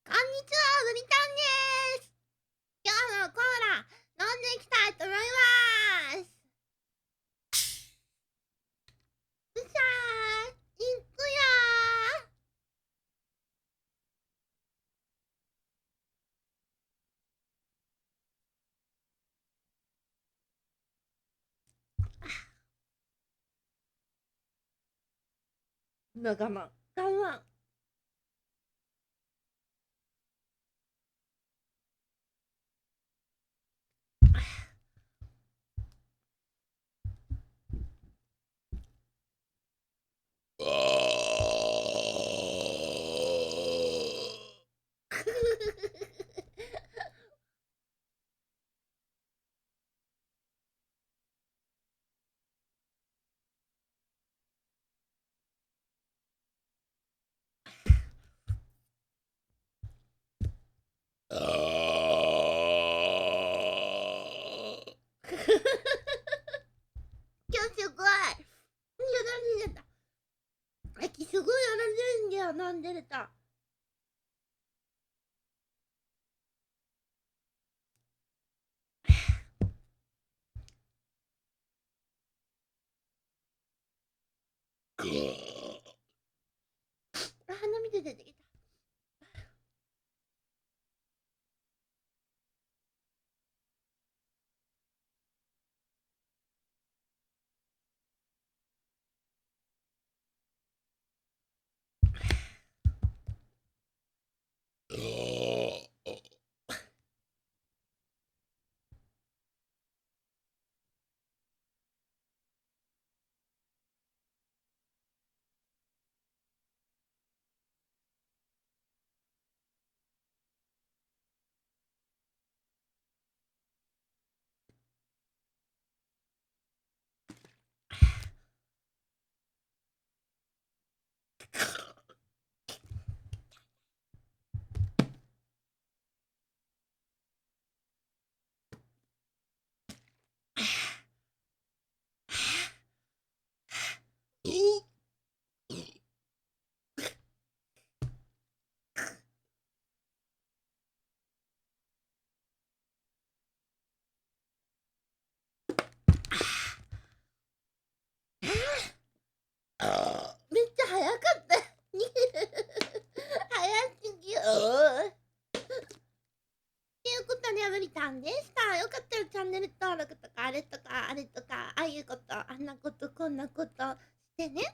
こんにちは、ぐりたんです。今日もコーラ飲んでいきたいと思います。うしゃーいくよー。我慢、我慢。今日すごい。よだれ出た。すごいよだれ出るんだよ、飲んでると。鼻水出てきた。めっちゃ早かった。早すぎる。ということで、ぶりたんでした。よかったらチャンネル登録とか、あれとか、あれとか、ああいうこと、あんなこと、こんなことしてね。